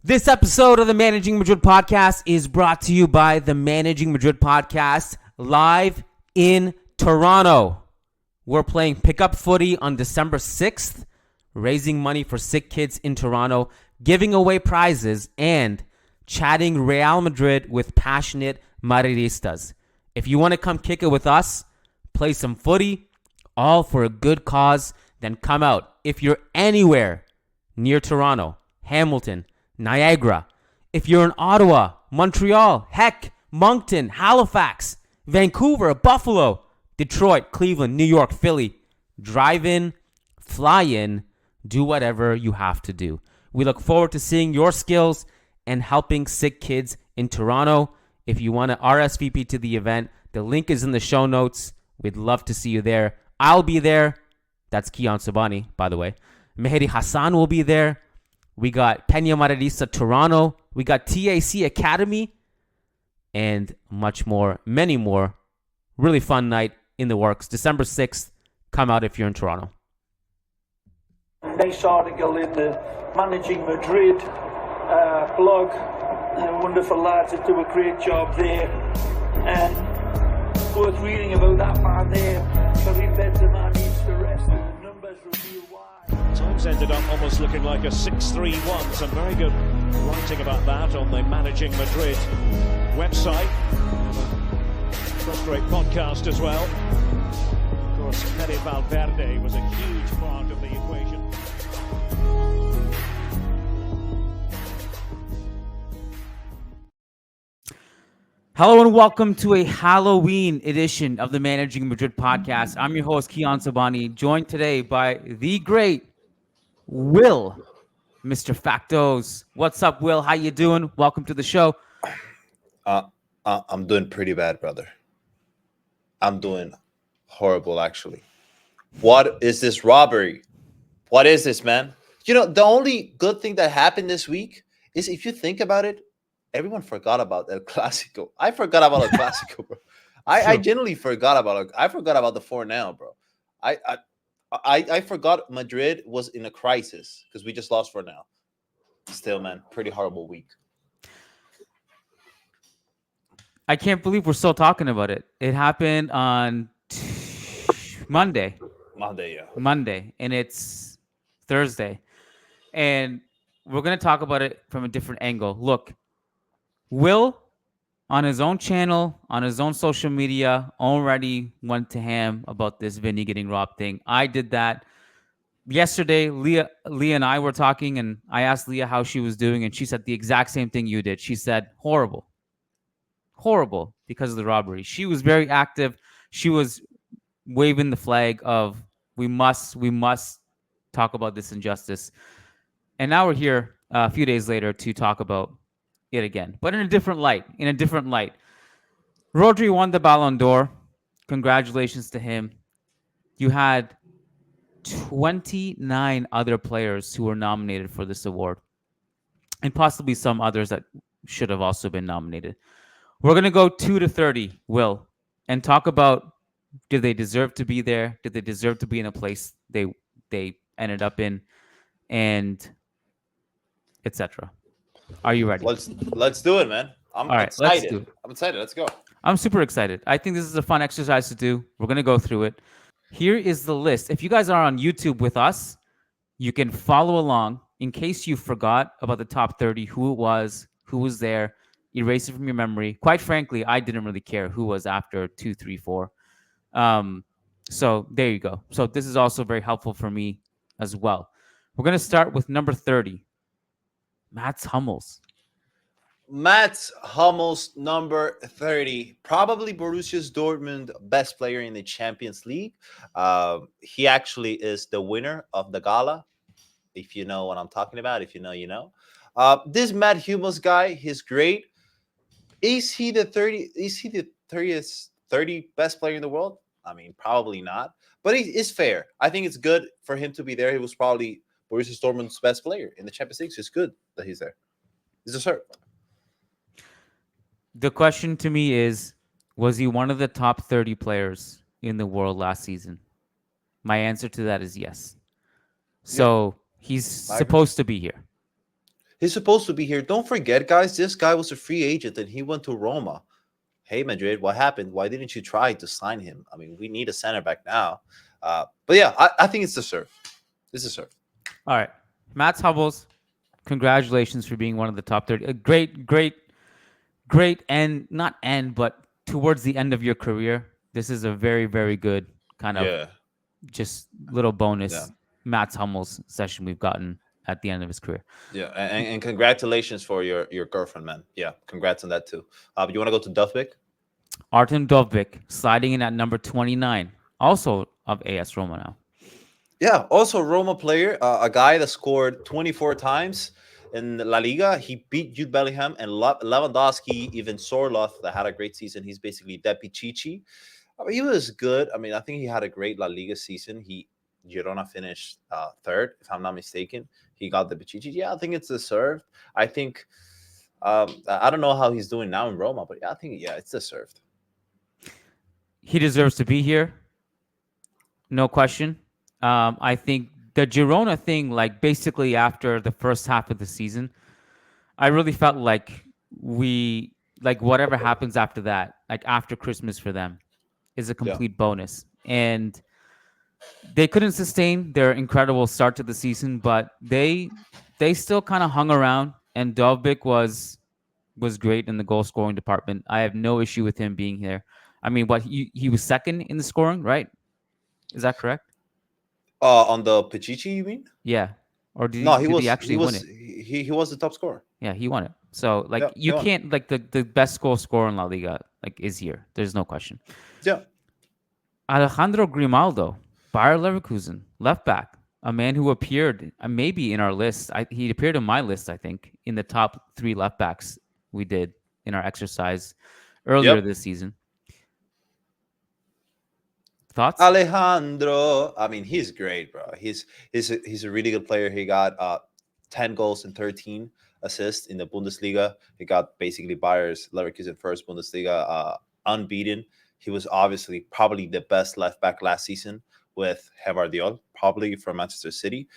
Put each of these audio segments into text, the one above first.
This episode of the Managing Madrid Podcast is brought to you by the Managing Madrid Podcast live in Toronto. We're playing pickup footy on December 6th, raising money for sick kids in Toronto, giving away prizes, and chatting Real Madrid with passionate Madridistas. If you want to come kick it with us, play some footy, all for a good cause, then come out. If you're anywhere near Toronto, Hamilton, Niagara, if you're in Ottawa, Montreal, heck, Moncton, Halifax, Vancouver, Buffalo, Detroit, Cleveland, New York, Philly, drive in, fly in, do whatever you have to do. We look forward to seeing your skills and helping sick kids in Toronto. If you want to RSVP to the event, the link is in the show notes. We'd love to see you there. I'll be there. That's Kiyan Sobhani, by the way. Mehdi Hassan will be there. We got Peña Madridista Toronto. We got TAC Academy. And much more, many more. Really fun night in the works. December 6th. Come out if you're in Toronto. Nice article in the Managing Madrid blog. Wonderful lads that do a great job there. And worth reading about that man there. Karim Benzema needs to rest and the numbers reveal why. Times ended up almost looking like a 6-3-1. Some very good writing about that on the Managing Madrid website. Great podcast as well. Of course, Valverde was a huge part of the equation. Hello and welcome to a Halloween edition of the Managing Madrid Podcast. I'm your host, Kiyan Sobhani, joined today by the great Will, Mr. Factos. What's up, Will? How you doing? Welcome to the show. I'm doing pretty bad, brother. I'm doing horrible, actually. What is this robbery? What is this, man? You know, the only good thing that happened this week is, if you think about it, everyone forgot about El Clásico. I forgot about El Clásico, bro. I genuinely forgot about it. I forgot about the 4-0, bro. I forgot Madrid was in a crisis because we just lost 4-0. Still, man, pretty horrible week. I can't believe we're still talking about it. It happened on Monday, and it's Thursday. And we're going to talk about it from a different angle. Look, Will, on his own channel, on his own social media, already went to ham about this Vinny getting robbed thing. I did that. Yesterday, Leah and I were talking, and I asked Leah how she was doing, and she said the exact same thing you did. She said, horrible, because of the robbery. She was very active. She was waving the flag of, we must talk about this injustice. And now we're here a few days later to talk about it again, but in a different light. Rodri won the Ballon d'Or. Congratulations to him. You had 29 other players who were nominated for this award, and possibly some others that should have also been nominated. We're going to go 2 to 30, Will, and talk about, did they deserve to be there? Did they deserve to be in a place they ended up in? And etc. Are you ready? Let's do it, man. I'm excited. I'm excited. Let's go. I'm super excited. I think this is a fun exercise to do. We're going to go through it. Here is the list. If you guys are on YouTube with us, you can follow along. In case you forgot about the top 30, who was there, erase it from your memory. Quite frankly, I didn't really care who was after 2, 3, 4. So there you go. So this is also very helpful for me as well. We're going to start with number 30. Mats Hummels, number 30. Probably Borussia Dortmund best player in the Champions League. He actually is the winner of the gala. If you know what I'm talking about. If you know, you know. This Mats Hummels guy, he's great. Is he the 30 best player in the world? I mean, probably not. But it's fair. I think it's good for him to be there. He was probably Borussia Dortmund's best player in the Champions League. So it's good that he's there. He's a sir. The question to me is, was he one of the top 30 players in the world last season? My answer to that is yes. So he's supposed to be here. He's supposed to be here. Don't forget, guys, this guy was a free agent and he went to Roma. Hey, Madrid, what happened? Why didn't you try to sign him? I mean, we need a center back now. But yeah, I think it's deserved. It's deserved. All right. Mats Hummels, congratulations for being one of the top 30. A great end, not end, but towards the end of your career. This is a very, very good kind of Yeah. just little bonus Yeah. Mats Hummels session we've gotten at the end of his career. Yeah. And congratulations for your girlfriend, man. Yeah. Congrats on that too. But you want to go to Dovbyk? Artem Dovbyk sliding in at number 29, also of AS Roma now. Yeah, also Roma player, a guy that scored 24 times in La Liga. He beat Jude Bellingham and Lewandowski, even Sorloth that had a great season. He's basically Depichichi. I mean, he was good. I mean, I think he had a great La Liga season. Girona finished third, if I'm not mistaken. He got the Pichichi. Yeah, I think it's deserved. I think I don't know how he's doing now in Roma, but yeah, I think it's deserved. He deserves to be here, no question. I think the Girona thing, like basically after the first half of the season, I really felt like whatever happens after that, like after Christmas for them, is a complete bonus. And they couldn't sustain their incredible start to the season, but they still kind of hung around. And Dovbyk was great in the goal scoring department. I have no issue with him being here. I mean, he was second in the scoring, right? Is that correct? On the Pichichi, you mean? Yeah. Or did he actually win it? He was the top scorer. Yeah, he won it. So you can't the best goal scorer in La Liga is here. There's no question. Yeah. Alejandro Grimaldo, Bayer Leverkusen, left back, a man who appeared maybe in our list. He appeared in my list, I think, in the top 3 left backs we did in our exercise earlier this season. Thoughts? Alejandro, I mean, he's great, bro. He's a really good player. He got 10 goals and 13 assists in the Bundesliga. He got basically Bayer's Leverkusen first Bundesliga unbeaten. He was obviously probably the best left back last season with Hevardiol, probably from Manchester City.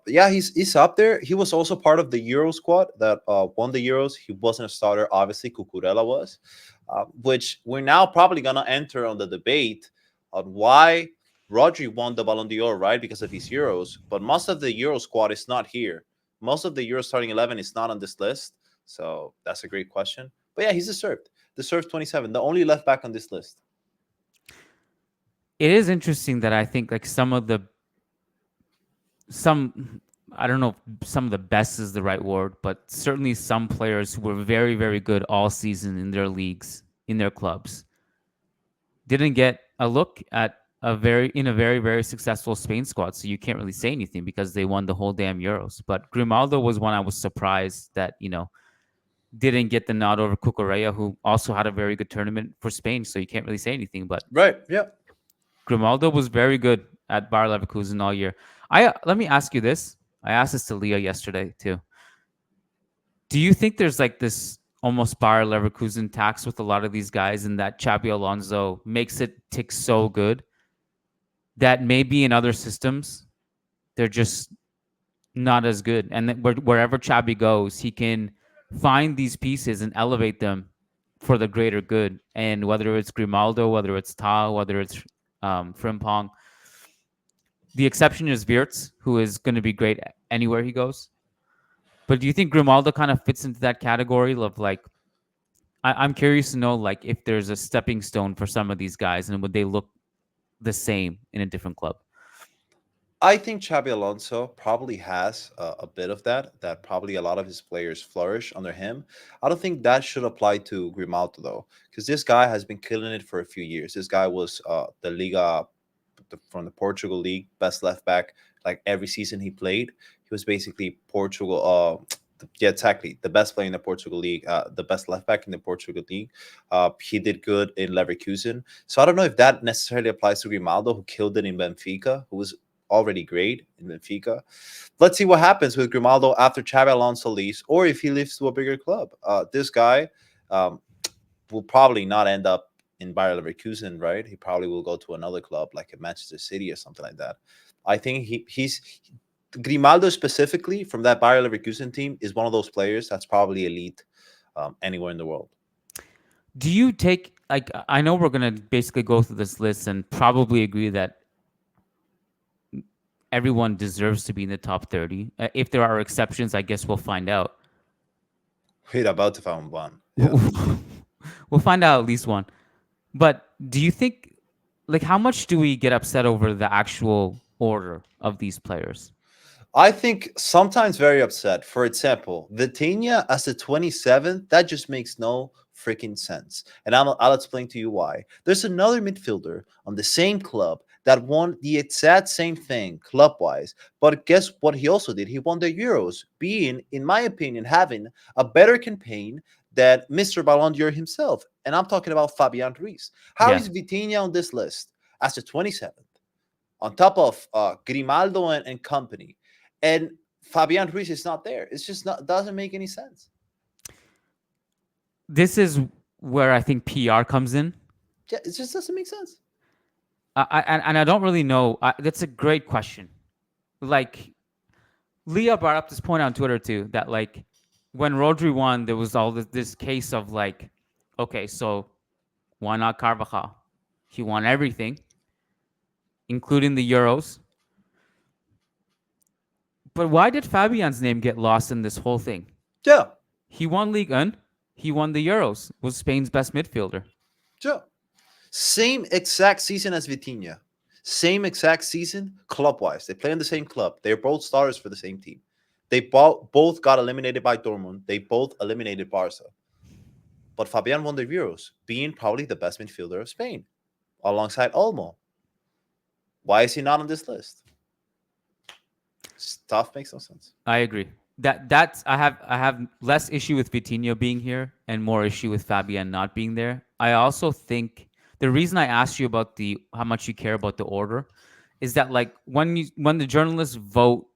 Yeah, he's up there. He was also part of the Euro squad that won the Euros. He wasn't a starter, obviously. Cucurella was, which we're now probably going to enter on the debate on why Rodri won the Ballon d'Or, right? Because of his Euros. But most of the Euro squad is not here. Most of the Euro starting 11 is not on this list. So that's a great question. But yeah, he's deserved. Deserved 27. The only left back on this list. It is interesting that I think like I don't know if some of the best is the right word, but certainly some players who were very, very good all season in their leagues, in their clubs, didn't get a look at a very, very successful Spain squad. So you can't really say anything because they won the whole damn Euros. But Grimaldo was one I was surprised that, didn't get the nod over Cucurella, who also had a very good tournament for Spain. So you can't really say anything. But right, yeah, Grimaldo was very good at Bayer Leverkusen all year. Let me ask you this. I asked this to Leah yesterday too. Do you think there's like this almost Bayer Leverkusen tax with a lot of these guys, and that Xabi Alonso makes it tick so good that maybe in other systems they're just not as good, and that wherever Xabi goes, he can find these pieces and elevate them for the greater good. And whether it's Grimaldo, whether it's Ta, whether it's Frimpong, the exception is Wirtz, who is going to be great anywhere he goes. But do you think Grimaldo kind of fits into that category of like, I'm curious to know like if there's a stepping stone for some of these guys and would they look the same in a different club? I think Xabi Alonso probably has a bit of that probably a lot of his players flourish under him. I don't think that should apply to Grimaldo, though, because this guy has been killing it for a few years. This guy was the Liga from the Portugal league, best left back, like every season he played. He was basically Portugal. Yeah, exactly. The best player in the Portugal league, the best left back in the Portugal league. He did good in Leverkusen. So I don't know if that necessarily applies to Grimaldo, who killed it in Benfica, who was already great in Benfica. Let's see what happens with Grimaldo after Xabi Alonso leaves, or if he leaves to a bigger club. This guy will probably not end up in Bayer Leverkusen, right? He probably will go to another club like a Manchester City or something like that. I think Grimaldo specifically from that Bayer Leverkusen team is one of those players that's probably elite anywhere in the world. Do you take, like, I know we're going to basically go through this list and probably agree that everyone deserves to be in the top 30. If there are exceptions, I guess we'll find out. We're about to find one. Yeah. We'll find out at least one. But do you think, like, how much do we get upset over the actual order of these players? I think sometimes very upset. For example, Vitinha as the 27th, that just makes no freaking sense. And I'll explain to you why. There's another midfielder on the same club that won the exact same thing club-wise. But guess what he also did? He won the Euros, being, in my opinion, having a better campaign than Mr. Ballon d'Or himself. And I'm talking about Fabian Ruiz. How is Vitinha on this list as the 27th? On top of Grimaldo and company. And Fabian Ruiz is not there. It's just not, doesn't make any sense. This is where I think PR comes in. Yeah, it just doesn't make sense. I don't really know. That's a great question. Like, Leah brought up this point on Twitter too, that like when Rodri won, there was all this case of like, okay, so why not Carvajal? He won everything, including the Euros. But why did Fabian's name get lost in this whole thing? Yeah. He won Ligue 1. He won the Euros. Was Spain's best midfielder. Yeah. Same exact season as Vitinha. Same exact season club-wise. They play in the same club. They're both starters for the same team. They both got eliminated by Dortmund. They both eliminated Barca. But Fabian won the Euros, being probably the best midfielder of Spain, alongside Olmo. Why is he not on this list? Stuff makes no sense. I agree. That's I have less issue with Vitinha being here and more issue with Fabian not being there. I also think the reason I asked you about how much you care about the order is that like when the journalists vote,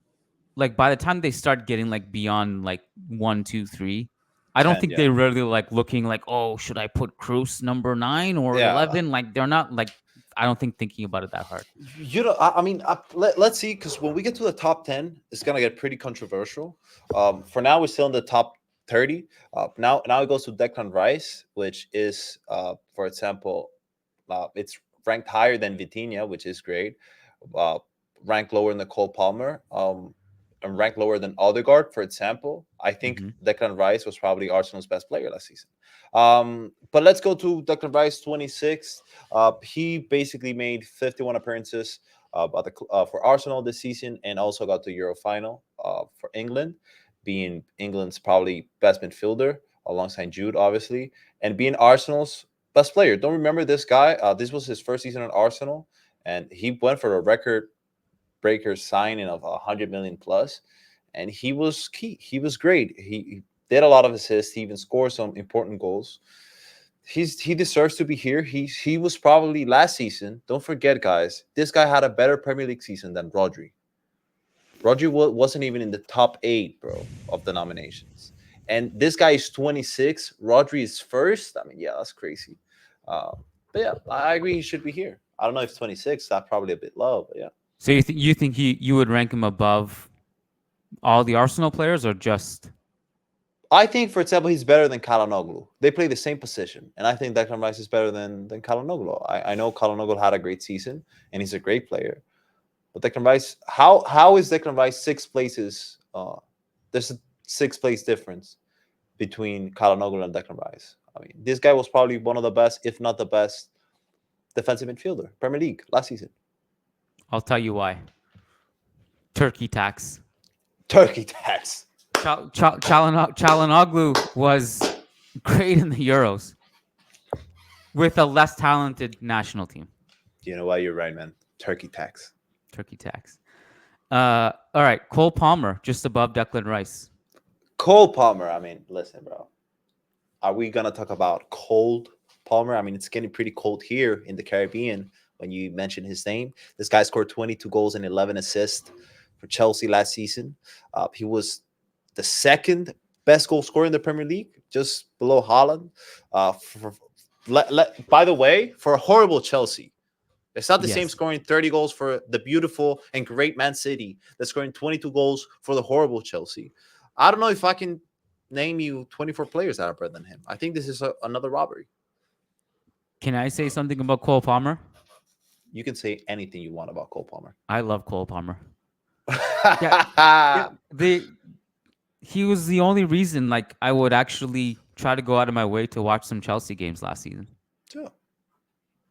like by the time they start getting like beyond like 1, 2, 3, I don't think they're really like looking like, oh, should I put Cruz number 9 or 11? Like they're not like, I don't think thinking about it that hard. You know, I mean, let's see, because when we get to the top 10, it's gonna get pretty controversial. For now, we're still in the top 30. Now it goes to Declan Rice, which is, for example, it's ranked higher than Vitinha, which is great. Ranked lower than Cole Palmer. And ranked lower than Odegaard, for example. I think Declan Rice was probably Arsenal's best player last season. But let's go to Declan Rice, 26. He basically made 51 appearances for Arsenal this season and also got the Euro final for England, being England's probably best midfielder alongside Jude, obviously, and being Arsenal's best player. Don't remember this guy. This was his first season at Arsenal, and he went for a record breaker signing of 100 million plus, and he was key. He was great. He did a lot of assists. He even scored some important goals. He deserves to be here. He was probably last season. Don't forget, guys, this guy had a better Premier League season than Rodri. Rodri wasn't even in the top 8, bro, of the nominations. And this guy is 26. Rodri is first. I mean, yeah, that's crazy. But yeah, I agree he should be here. I don't know if 26. That's probably a bit low, but yeah. So you think you would rank him above all the Arsenal players or just? I think, for example, he's better than Chalanoglu. They play the same position, and I think Declan Rice is better than Chalanoglu. I know Chalanoglu had a great season, and he's a great player. But Declan Rice, how is Declan Rice 6 places? There's a 6-place difference between Chalanoglu and Declan Rice. I mean, this guy was probably one of the best, if not the best, defensive midfielder, Premier League last season. I'll tell you why. Turkey tax. Turkey tax. Chalanoglu was great in the Euros with a less talented national team. You know why? You're right, man. Turkey tax. Turkey tax. All right. Cole Palmer, just above Declan Rice. Cole Palmer. I mean, listen, bro. Are we going to talk about cold Palmer? I mean, it's getting pretty cold here in the Caribbean when you mention his name. This guy scored 22 goals and 11 assists for Chelsea last season. He was the second best goal scorer in the Premier League, just below Haaland. By the way, for a horrible Chelsea, It's not the same Yes. scoring 30 goals for the beautiful and great Man City that's scoring 22 goals for the horrible Chelsea. I don't know if I can name you 24 players that are better than him. I think this is another robbery. Can I say something about Cole Palmer? You can say anything you want about Cole Palmer. I love Cole Palmer. Yeah, he was the only reason like I would actually try to go out of my way to watch some Chelsea games last season. Yeah.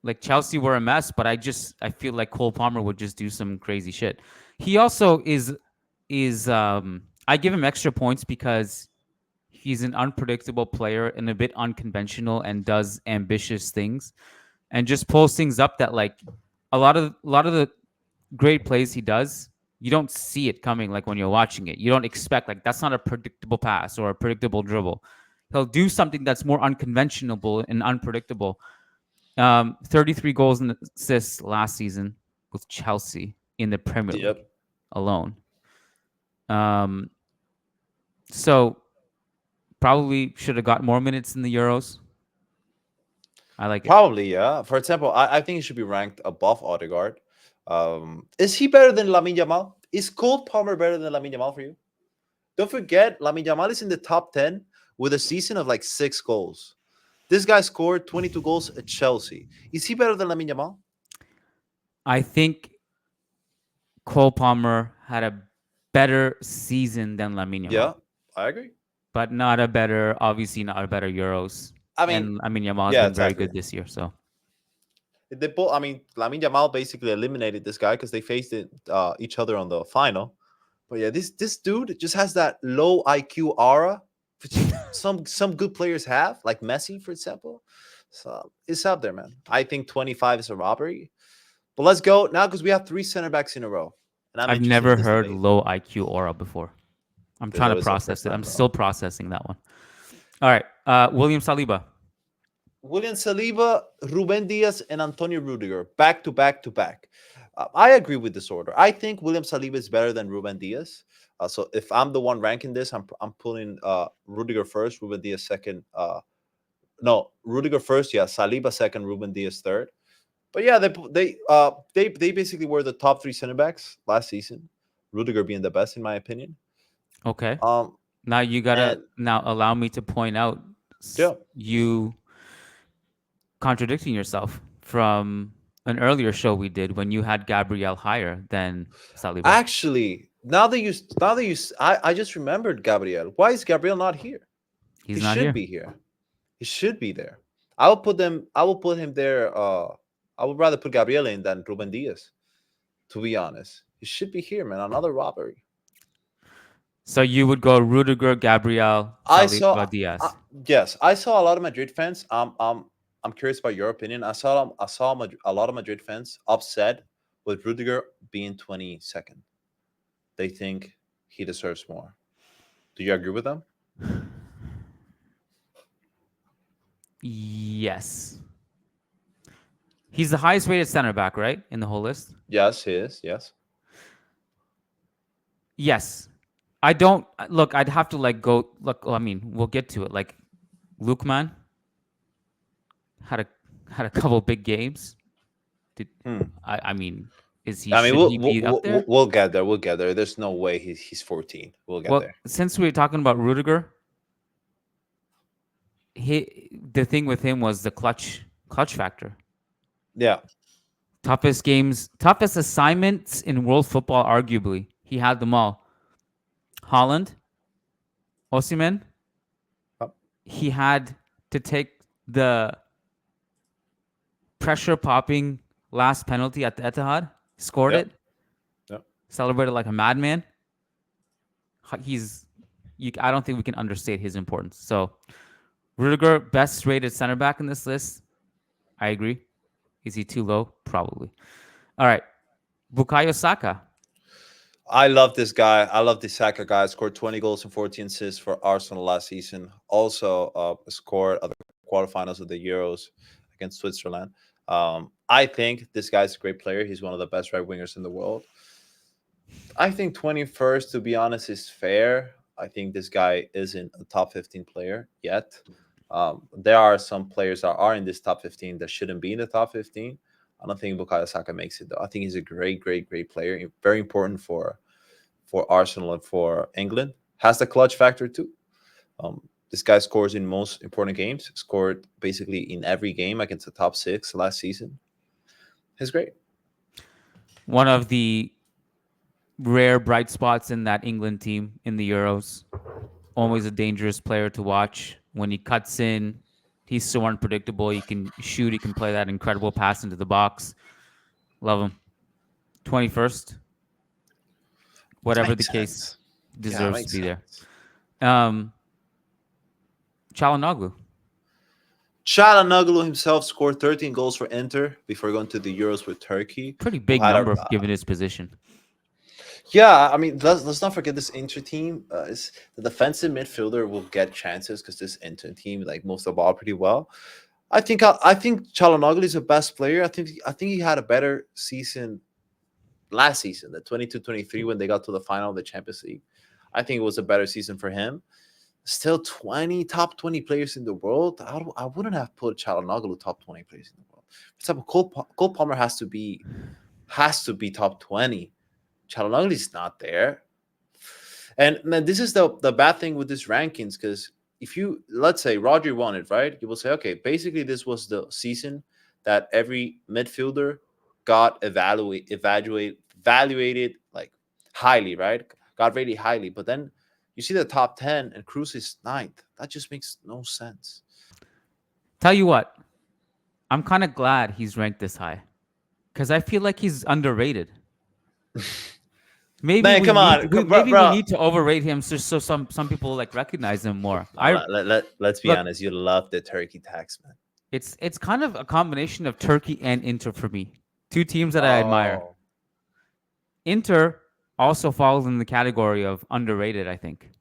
Like Chelsea were a mess, but I feel like Cole Palmer would just do some crazy shit. He also is I give him extra points because he's an unpredictable player and a bit unconventional and does ambitious things and just pulls things up that like a lot of the great plays he does, you don't see it coming like when you're watching it. You don't expect like that's not a predictable pass or a predictable dribble. He'll do something that's more unconventional and unpredictable. 33 goals and assists last season with Chelsea in the Premier League alone. So probably should have got more minutes in the Euros. I like it. Probably, yeah. For example, I think he should be ranked above Odegaard. Is he better than Lamine Yamal? Is Cole Palmer better than Lamine Yamal for you? Don't forget, Lamine Yamal is in the top 10 with a season of like 6 goals. This guy scored 22 goals at Chelsea. Is he better than Lamine Yamal? I think Cole Palmer had a better season than Lamine Yamal. Yeah, I agree. But obviously not a better Euros. And Lamine Yamal has been very good this year. So they both. I mean, Lamine Yamal basically eliminated this guy because they faced each other on the final. But yeah, this dude just has that low IQ aura, which some good players have, like Messi, for example. So it's up there, man. I think 25 is a robbery. But let's go now because we have 3 center backs in a row. And I've never heard low IQ aura before. I'm trying to process it. I'm still processing that one. All right. William Saliba. William Saliba, Ruben Diaz, and Antonio Rudiger, back to back to back. I agree with this order. I think William Saliba is better than Ruben Diaz. So if I'm the one ranking this, I'm putting Rudiger first, Ruben Diaz second. No, Rudiger first, yeah, Saliba second, Ruben Diaz third. But yeah, they basically were the top 3 center backs last season. Rudiger being the best in my opinion. Okay. Now you gotta allow me to point out you contradicting yourself from an earlier show we did when you had Gabriel higher than Saliba. Actually, I just remembered Gabriel. Why is Gabriel not here? He should be here. He should be there. I will put him there. I would rather put Gabriel in than Ruben Diaz. To be honest, he should be here, man. Another robbery. So you would go Rudiger, Gabriel, Saliba, Diaz. Yes, I saw a lot of Madrid fans. I'm curious about your opinion. I saw a lot of Madrid fans upset with Rudiger being 22nd. They think he deserves more. Do you agree with them? Yes. He's the highest rated center back, right? In the whole list? Yes, he is. Yes. Yes. I don't look, I'd have to like go look. I mean, we'll get to it. Like Lukeman had a couple big games. I mean, is he? He be up there? We'll get there. We'll get there. There's no way he's 14. We'll get there. Since we were talking about Rudiger, the thing with him was the clutch factor. Yeah. Toughest assignments in world football, arguably. He had them all. Haaland, Osimhen, he had to take the pressure-popping last penalty at the Etihad, scored it, celebrated like a madman. I don't think we can understate his importance. So, Rudiger, best-rated center back in this list. I agree. Is he too low? Probably. All right. Bukayo Saka. I love this guy. I love the Saka guy. Scored 20 goals and 14 assists for Arsenal last season. Also scored at the quarterfinals of the Euros against Switzerland. I think this guy's a great player. He's one of the best right wingers in the world. I think 21st, to be honest, is fair. I think this guy isn't a top 15 player yet. There are some players that are in this top 15 that shouldn't be in the top 15. I don't think Bukayo Saka makes it though. I think he's a great, great, great player. Very important for Arsenal and for England. Has the clutch factor too. This guy scores in most important games. Scored basically in every game against the top 6 last season. He's great. One of the rare bright spots in that England team in the Euros. Always a dangerous player to watch. When he cuts in, he's so unpredictable. He can shoot. He can play that incredible pass into the box. Love him. 21st. Whatever the case, deserves to be there. Chalanoglu. Chalanoglu himself scored 13 goals for Inter before going to the Euros with Turkey. Pretty big number given his position. Yeah, I mean, let's not forget this Inter team. Is the defensive midfielder will get chances because this Inter team like moves the ball pretty well. I think Chalanoglu is the best player. I think he had a better season last season, the 22-23, when they got to the final of the Champions League. I think it was a better season for him. Still top 20 players in the world. I wouldn't have put Chalanoglu top 20 players in the world. For example, Cole Palmer has to be top 20. Chalanoglu is not there. And man, this is the bad thing with these rankings, because if you, let's say Roger won it, right? You will say, okay, basically this was the season that every midfielder got evaluated like highly, right? Got rated highly. But then you see the top 10 and Cruz is 9th. That just makes no sense. Tell you what, I'm kind of glad he's ranked this high because I feel like he's underrated. Maybe Man, we need to overrate him so some people like recognize him more. Let's be honest. You love the Turkey tax, man. It's kind of a combination of Turkey and Inter for me. Two teams that I admire. Inter also falls in the category of underrated, I think.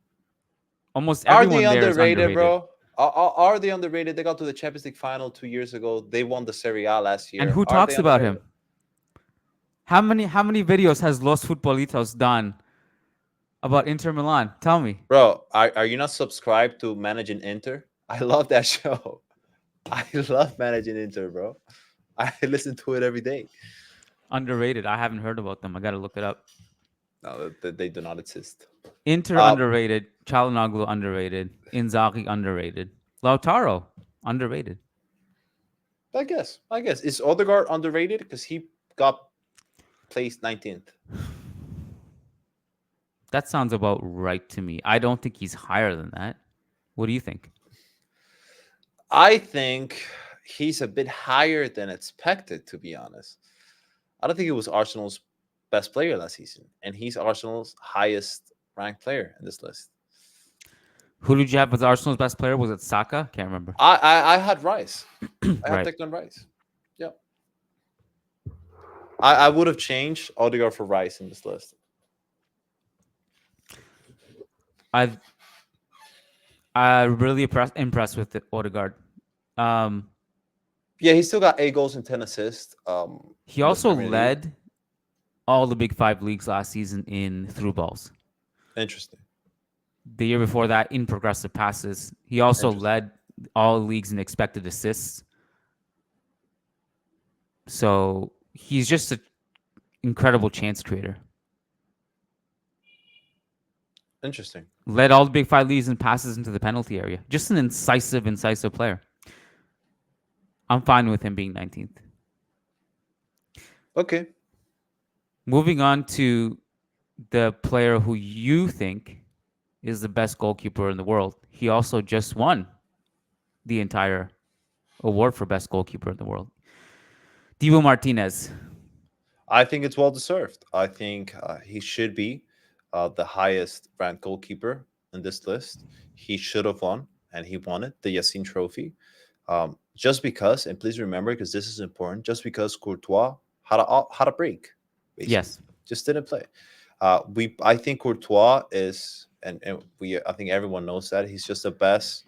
Almost everyone there is underrated, bro. Are they underrated? They got to the Champions League final 2 years ago. They won the Serie A last year. And who talks about him? How many videos has Los Futbolitos done about Inter Milan? Tell me. Bro, are you not subscribed to Managing Inter? I love that show. I love Managing Inter, bro. I listen to it every day. Underrated. I haven't heard about them. I got to look it up. No, they do not exist. Inter underrated. Chalanoglu underrated. Inzaghi underrated. Lautaro underrated. I guess. Is Odegaard underrated? Because he got placed 19th. That sounds about right to me. I don't think he's higher than that. What do you think? I think he's a bit higher than expected, to be honest. I don't think he was Arsenal's best player last season, and he's Arsenal's highest ranked player in this list. Who did you have as Arsenal's best player? Was it Saka? Can't remember. I had Rice. I had Declan Rice. Yeah. I would have changed Odegaard for Rice in this list. I'm really impressed with Odegaard. Yeah, he still got 8 goals and 10 assists. He also led all the Big 5 leagues last season in through balls. Interesting. The year before that, in progressive passes. He also led all leagues in expected assists. So he's just an incredible chance creator. Interesting. Led all the Big 5 leagues in passes into the penalty area. Just an incisive player. I'm fine with him being 19th. Okay. Moving on to the player who you think is the best goalkeeper in the world. He also just won the entire award for best goalkeeper in the world. Dibu Martinez. I think it's well deserved. I think he should be the highest ranked goalkeeper in this list. He should have won, and he won it, the Yassine Trophy. Just because, and please remember, because this is important, just because Courtois had a break. Basically. Yes. Just didn't play. I think Courtois is, and I think everyone knows that, he's just the best.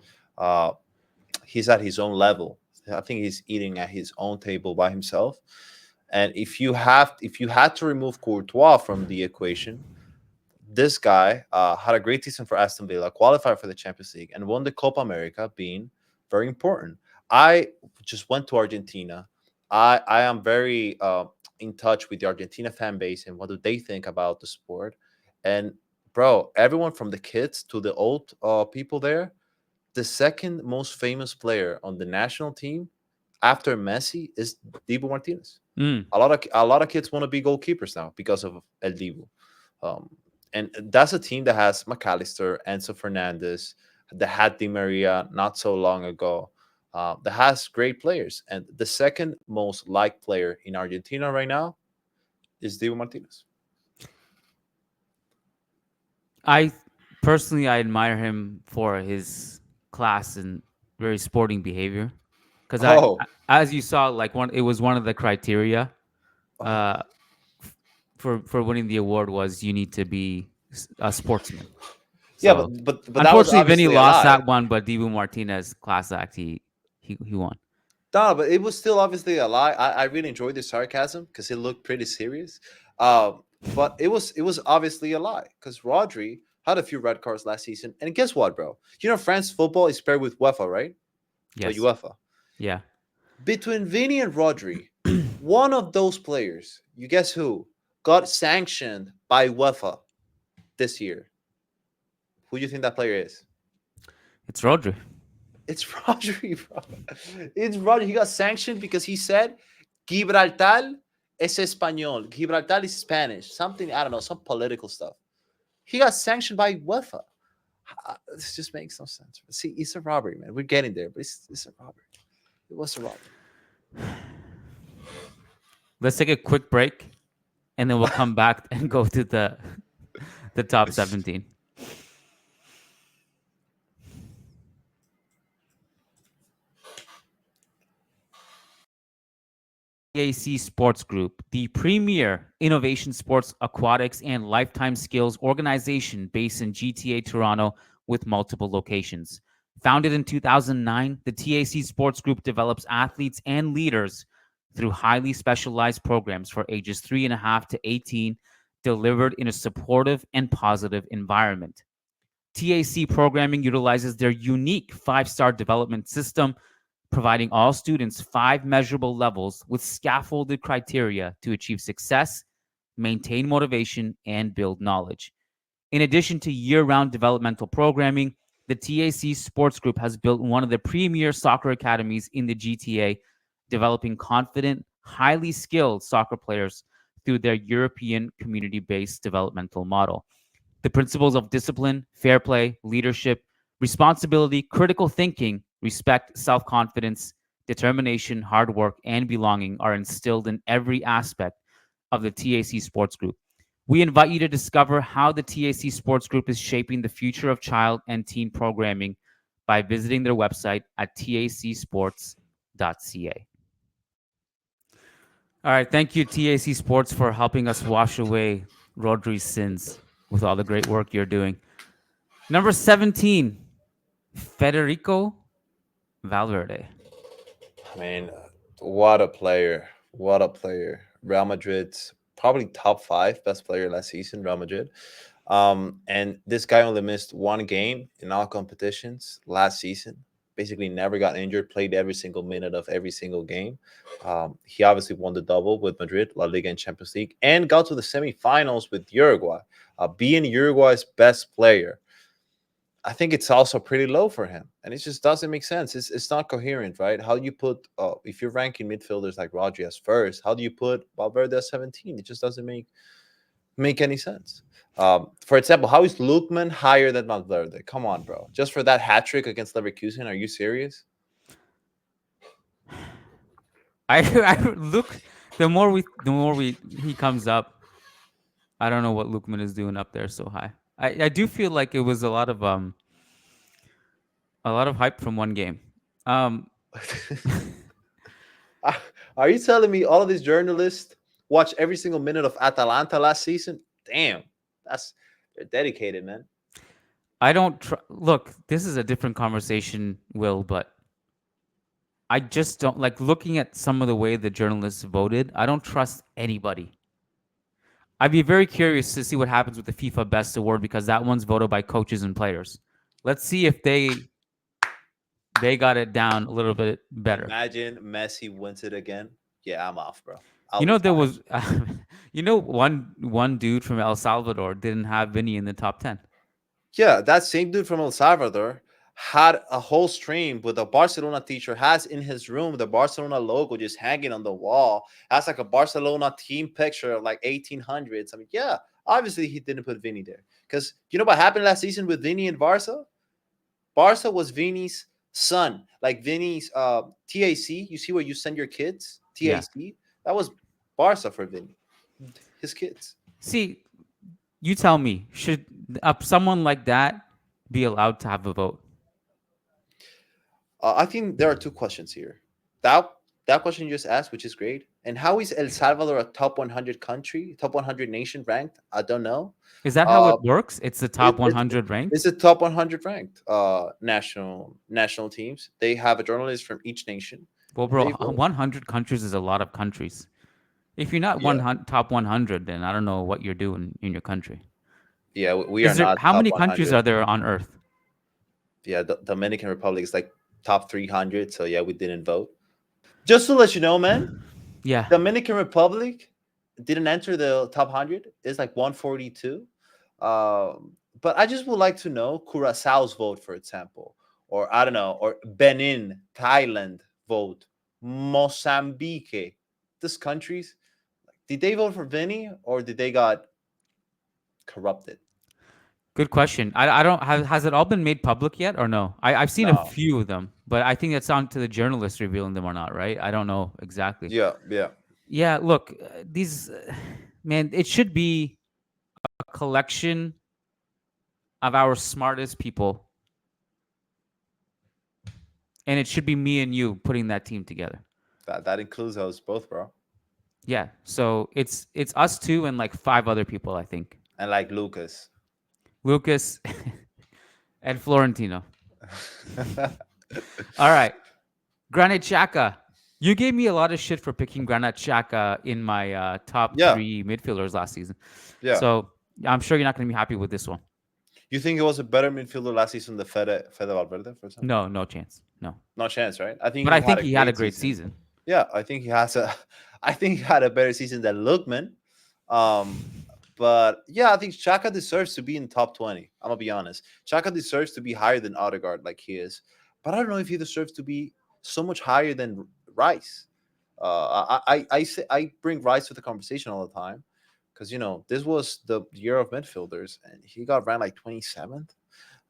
He's at his own level. I think he's eating at his own table by himself. And if you had to remove Courtois from the equation, this guy had a great season for Aston Villa, qualified for the Champions League, and won the Copa America, being very important. I just went to Argentina. I am very in touch with the Argentina fan base and what do they think about the sport. And bro, everyone from the kids to the old people there, the second most famous player on the national team after Messi is Dibu Martinez. Mm. A lot of kids want to be goalkeepers now because of El Dibu. Um, and that's a team that has McAllister, Enzo Fernandez, that had Di Maria not so long ago. That has great players, and the second most liked player in Argentina right now is Dibu Martinez. I personally I admire him for his class and very sporting behavior. Because Oh, as you saw, like it was one of the criteria oh. uh, for winning the award was you need to be a sportsman. Yeah, So but that was unfortunately, Vinny obviously a lost lie. that one, but Dibu Martinez class act he won. No, but it was still obviously a lie. I really enjoyed the sarcasm because it looked pretty serious. But it was obviously a lie because Rodri had a few red cards last season. And guess what, bro? You know France football is paired with UEFA, right? Or Yes, UEFA. yeah. Between Vinny and Rodri, one of those players, you guess who, got sanctioned by UEFA this year. Who do you think that player is? It's Rodri. It's Rodri, bro. It's Rodri. He got sanctioned because he said Gibraltar es español. Gibraltar is Spanish. Something, I don't know, some political stuff. He got sanctioned by UEFA. This just makes no sense. See, it's a robbery, man. We're getting there, but it's a robbery. It was a robbery. Let's take a quick break, and then we'll come back and go to the top 17. TAC Sports Group, the premier innovation sports, aquatics, and lifetime skills organization based in GTA Toronto with multiple locations. Founded in 2009, the TAC Sports Group develops athletes and leaders through highly specialized programs for ages 3.5 to 18, delivered in a supportive and positive environment. TAC programming utilizes their unique 5-star development system, providing all students 5 measurable levels with scaffolded criteria to achieve success, maintain motivation, and build knowledge. In addition to year-round developmental programming, the TAC Sports Group has built one of the premier soccer academies in the GTA, developing confident, highly skilled soccer players through their European community-based developmental model. The principles of discipline, fair play, leadership, responsibility, critical thinking, respect, self confidence, determination, hard work, and belonging are instilled in every aspect of the TAC Sports Group. We invite you to discover how the TAC Sports Group is shaping the future of child and teen programming by visiting their website at tacsports.ca. All right. Thank you, TAC Sports, for helping us wash away Rodri's sins with all the great work you're doing. Number 17, Federico Valverde. I mean, what a player. What a player. Real Madrid's probably top 5 best player last season, Real Madrid. And this guy only missed one game in all competitions last season. Basically, never got injured, played every single minute of every single game. He obviously won the double with Madrid, La Liga and Champions League, and got to the semifinals with Uruguay, being Uruguay's best player. I think it's also pretty low for him, and it just doesn't make sense. It's not coherent, right? How do you put if you're ranking midfielders like Rodri as first, how do you put Valverde as 17? It just doesn't make any sense. For example, how is Lukeman higher than Valverde? Come on, bro. Just for that hat trick against Leverkusen, are you serious? I look the more we he comes up, I don't know what Lukeman is doing up there so high. I do feel like it was a lot of hype from one game. Are you telling me all of these journalists watch every single minute of Atalanta last season? Damn, they're dedicated, man. I don't look. This is a different conversation, Will, but I just don't like looking at some of the way the journalists voted. I don't trust anybody. I'd be very curious to see what happens with the FIFA Best Award because that one's voted by coaches and players. Let's see if they got it down a little bit better. Imagine Messi wins it again. yeah, I'm off, bro. I'll You be know, there fine. was, one dude from El Salvador didn't have Vinny in the top 10. Yeah, that same dude from El Salvador had a whole stream with a Barcelona teacher, has in his room the Barcelona logo just hanging on the wall, has like a Barcelona team picture of like 1800s. I mean, yeah, obviously he didn't put Vinny there. Because you know what happened last season with Vinny and Barca? Barca was Vinny's son. Like Vinny's TAC, you see where you send your kids? Yeah. TAC? That was Barca for Vinny. His kids. See, you tell me, should someone like that be allowed to have a vote? I think there are two questions here. That question you just asked, which is great. And how is El Salvador a top 100 country, top 100 nation ranked? I don't know. Is that how Uh, it works? It's the top it, it 100 ranked? it's a top 100 ranked national teams. They have a journalist from each nation. Well, And bro, they vote. 100 countries is a lot of countries. If you're not Yeah, top 100, then I don't know what you're doing in your country. yeah, we are Is there not how top many countries 100. are there on Earth? Yeah, the Dominican Republic is like top 300. So yeah, we didn't vote. Just to let you know, man, Yeah. Dominican Republic didn't enter the top 100. It's like 142. But I just would like to know Curaçao's vote, for example, or I don't know, or Benin, Thailand vote, Mozambique. These countries, did they vote for Vinny or did they got corrupted? Good question. I don't has it all been made public yet or no? I've seen a No. few of them, but I think it's on to the journalists revealing them or not, right? I don't know exactly. Yeah, yeah. Yeah, look, these man, it should be a collection of our smartest people, and it should be me and you putting that team together. That includes us both, bro. Yeah, so it's us two and like five other people, I think. And like Lucas. Lucas and Florentino. All right, Granit Xhaka. You gave me a lot of shit for picking Granit Xhaka in my top Yeah. 3 midfielders last season. Yeah. So I'm sure you're not going to be happy with this one. You think it was a better midfielder last season than Fede Valverde, for example? No chance. No. No chance, right? I think But I think he had a great season. Yeah, I think he has a I think he had a better season than Lookman. But yeah, I think Chaka deserves to be in top 20. I'm gonna be honest. Chaka deserves to be higher than Odegaard, like he is. But I don't know if he deserves to be so much higher than Rice. I bring Rice to the conversation all the time because this was the year of midfielders and he got ranked like 27th.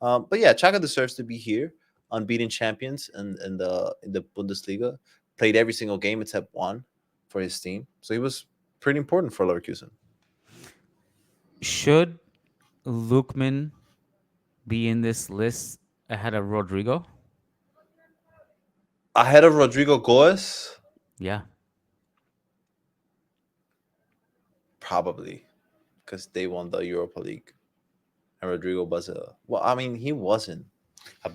But yeah, Chaka deserves to be here, unbeaten champions in the Bundesliga. Played every single game except one for his team, so he was pretty important for Leverkusen. Should Lukeman be in this list ahead of Rodrigo? Ahead of Rodrigo Goes, Yeah. probably, because they won the Europa League, and Rodrigo was I mean, he wasn't.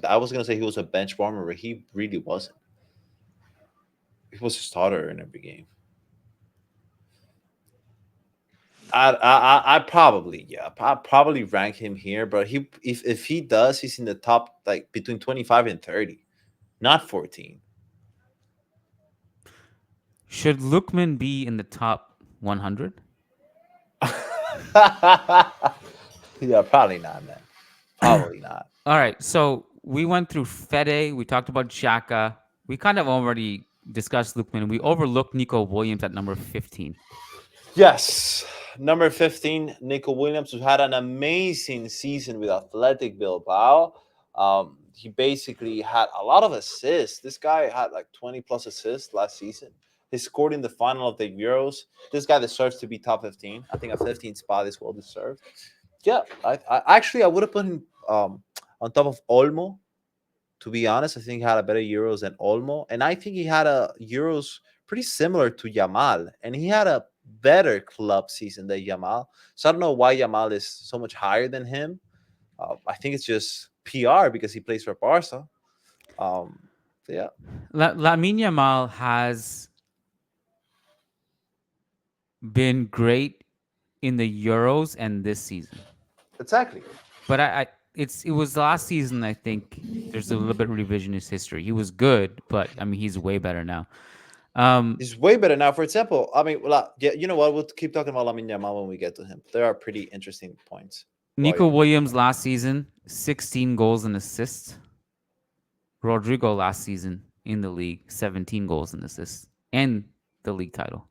I was gonna say he was a bench warmer, but he really wasn't. He was a starter in every game. I probably I probably rank him here, but if he does, he's in the top like between 25 and 30, not 14. Should Lukeman be in the top 100? Yeah, probably not, man. Probably not. All right. So we went through Fede. We talked about Xhaka. We kind of already discussed Lukeman. We overlooked Nico Williams at number 15. Yes. Number 15, Nico Williams, who had an amazing season with Athletic Bilbao. He basically had a lot of assists. This guy had like 20 plus assists last season. He scored in the final of the Euros. This guy deserves to be top 15. I think a 15 spot is well deserved. Yeah, I would have put him on top of Olmo. To be honest, I think he had a better Euros than Olmo. And I think he had a Euros pretty similar to Yamal. And he had a better club season than Yamal. So I don't know why Yamal is so much higher than him. I think it's just PR because he plays for Barca. Yeah. Lamine Yamal has been great in the Euros and this season. Exactly. But it was last season, I think there's a little bit of revisionist history. He was good, but I mean he's way better now. He's way better now. For example, I mean, well, yeah, you know what? We'll keep talking about Lamine Yamal when we get to him. There are pretty interesting points. while Nico you're talking Williams about last season, 16 goals and assists. Rodrigo last season in the league, 17 goals and assists, and the league title.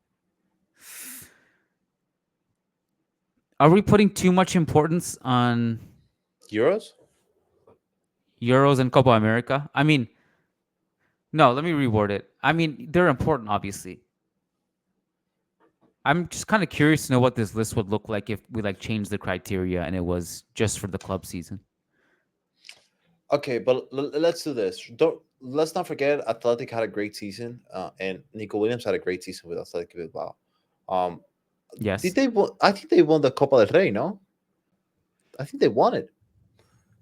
Are we putting too much importance on Euros. Euros and Copa America? I mean, no, let me reword it. I mean, they're important, obviously. I'm just kind of curious to know what this list would look like if we like changed the criteria and it was just for the club season. Okay, but let's do this. Let's not forget Athletic had a great season, and Nico Williams had a great season with Athletic Bilbao. Um, Yes. did they? I think they won the Copa del Rey. No, I think they won it.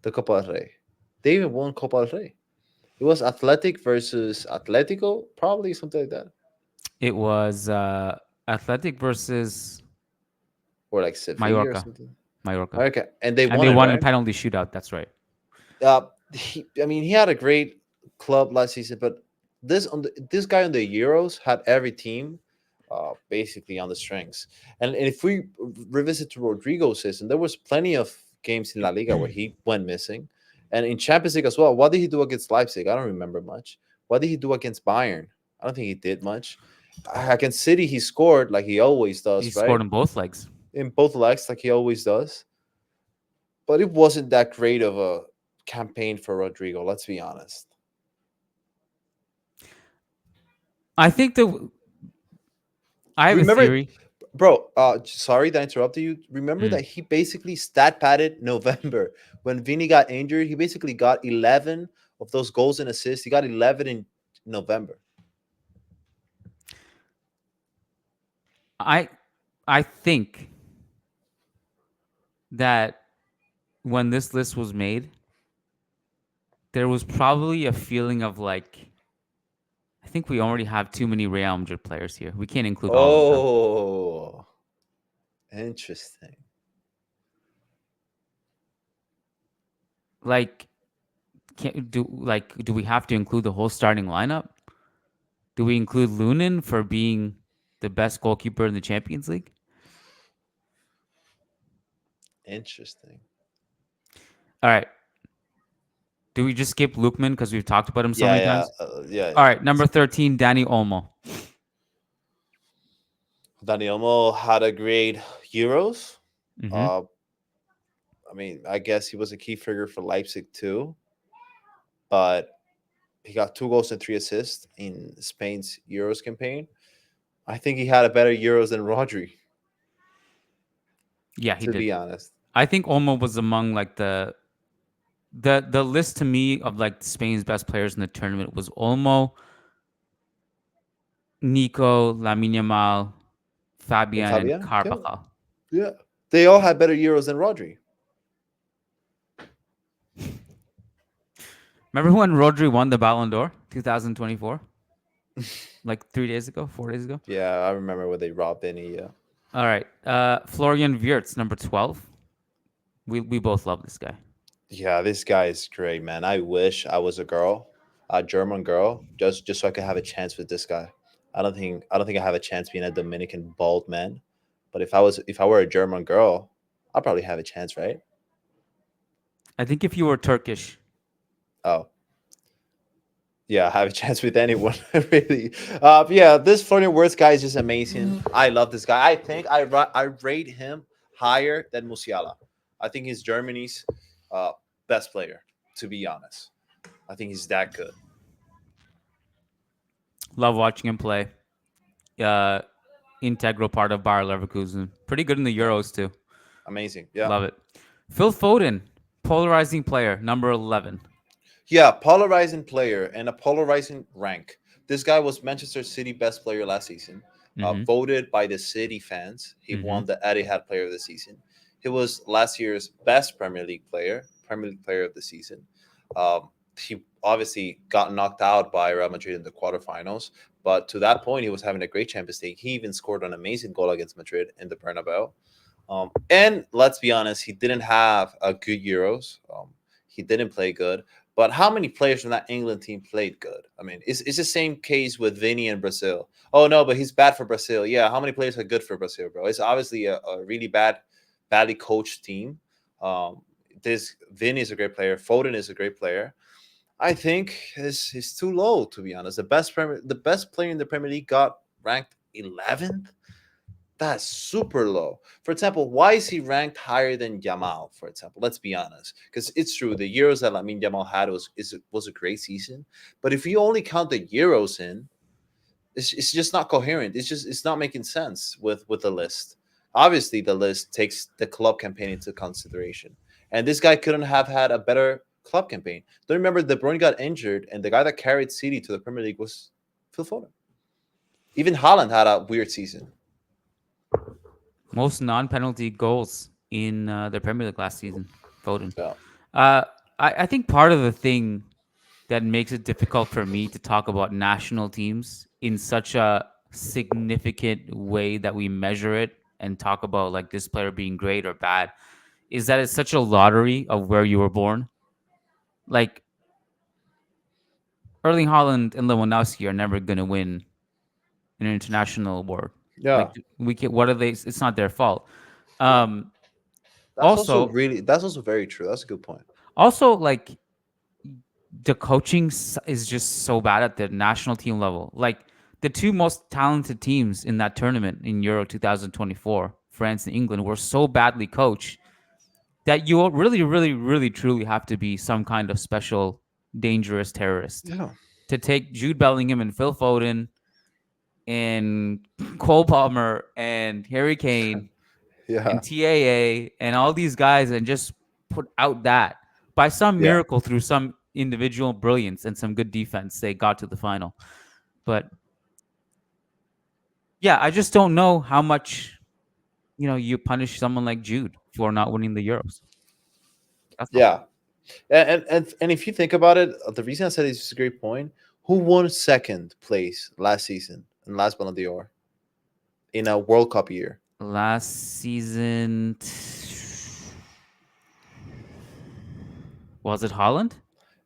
The Copa del Rey. They even won Copa del Rey. It was Athletic versus Atletico, probably something like that, It was Athletic versus or like Sevilla or Mallorca. something. Mallorca. Okay, and they And won they it, won in right? penalty shootout. That's right. I mean, he had a great club last season, but this guy on the Euros had every team basically on the strings. And if we revisit to Rodrigo's season, there was plenty of games in La Liga where he went missing, and in Champions League as well. What did he do against Leipzig? I don't remember much. What did he do against Bayern? I don't think he did much. Against City, he scored like he always does, He right? scored in both legs. In both legs, like he always does. But it wasn't that great of a campaign for Rodrigo. Let's be honest. I think I have Remember, a theory. bro. Sorry that I interrupted you. Remember Mm. that he basically stat padded November when Vini got injured. He basically got 11 of those goals and assists. He got 11 in November. I think that when this list was made, there was probably a feeling of like, I think we already have too many Real Madrid players here. We can't include all of them. Oh, interesting. Like, do we have to include the whole starting lineup? Do we include Lunin for being the best goalkeeper in the Champions League? Interesting. All right. Do we just skip Lukeman because we've talked about him so Yeah, many yeah, times? yeah. All right, number 13, Danny Olmo. Dani Olmo had a great Euros. Mhm. I mean, I guess he was a key figure for Leipzig too, but he got 2 goals and 3 assists in Spain's Euros campaign. I think he had a better Euros than Rodri, Yeah, he to did. be honest. I think Olmo was among like the list to me of like Spain's best players in the tournament was Olmo, Nico, Lamine Yamal, And Fabian, and Fabian, yeah, Carvajal. yeah. They all had better Euros than Rodri. Remember when Rodri won the Ballon d'Or 2024? Like 3 days ago, 4 days ago? Yeah, I remember when they robbed Benny. Yeah, All right. Florian Wirtz, number 12. We both love this guy. yeah. This guy is great, man. I wish I was a German girl, just so I could have a chance with this guy. I don't think I have a chance being a Dominican bald man. But if I were a German girl, I'd probably have a chance, right? I think if you were Turkish, Oh, yeah, I have a chance with anyone, really. Yeah, this Florian Wirtz guy is just amazing. I love this guy. I think I rate him higher than Musiala. I think he's Germany's best player, to be honest. I think he's that good. love watching him play. Integral part of Bayer Leverkusen. Pretty good in the Euros too. Amazing. Yeah. Love it. Phil Foden, polarizing player, number 11. Yeah, polarizing player and a polarizing rank. This guy was Manchester City best player last season, Mhm. voted by the City fans. He Mhm. won the Etihad Player of the Season. He was last year's best Premier League player of the season. He obviously got knocked out by Real Madrid in the quarterfinals, but to that point, he was having a great Champions League. He even scored an amazing goal against Madrid in the Bernabeu. And let's be honest, he didn't have a good Euros. he didn't play good. But how many players from that England team played good? I mean, it's the same case with Vinny in Brazil. Oh no, but he's bad for Brazil. Yeah, how many players are good for Brazil, bro? It's obviously a really badly coached team. This Vinny is a great player. Foden is a great player. I think is too low, to be honest. The best player in the Premier League got ranked 11th. That's super low. For example, why is he ranked higher than Yamal? For example, let's be honest, because it's true the Euros that Yamal had was a great season, but if you only count the Euros in, it's just not coherent. It's not making sense with the list. Obviously, the list takes the club campaign into consideration, and this guy couldn't have had a better club campaign. Don't remember De Bruyne got injured, and the guy that carried City to the Premier League was Phil Foden. Even Haaland had a weird season. Most non-penalty goals in the Premier League last season. Foden. Yeah. I think part of the thing that makes it difficult for me to talk about national teams in such a significant way that we measure it and talk about like this player being great or bad is that it's such a lottery of where you were born. Like Erling Haaland and Lewandowski are never going to win an international award. Yeah. Like we can, what are they? It's not their fault. That's Also, that's also very true. That's a good point. also like the coaching is just so bad at the national team level. Like the two most talented teams in that tournament in Euro 2024, France and England, were so badly coached that you really, really, really, truly have to be some kind of special, dangerous terrorist Yeah. to take Jude Bellingham and Phil Foden and Cole Palmer and Harry Kane Yeah. and TAA and all these guys and just put out that by some Yeah. miracle through some individual brilliance and some good defense, they got to the final. But yeah, I just don't know how much, you punish someone like Jude for not winning the Euros. That's all. Yeah. And if you think about it, the reason I said it's a great point. Who won second place last season in last Ballon d'Or in a World Cup year? Last season, was it Holland?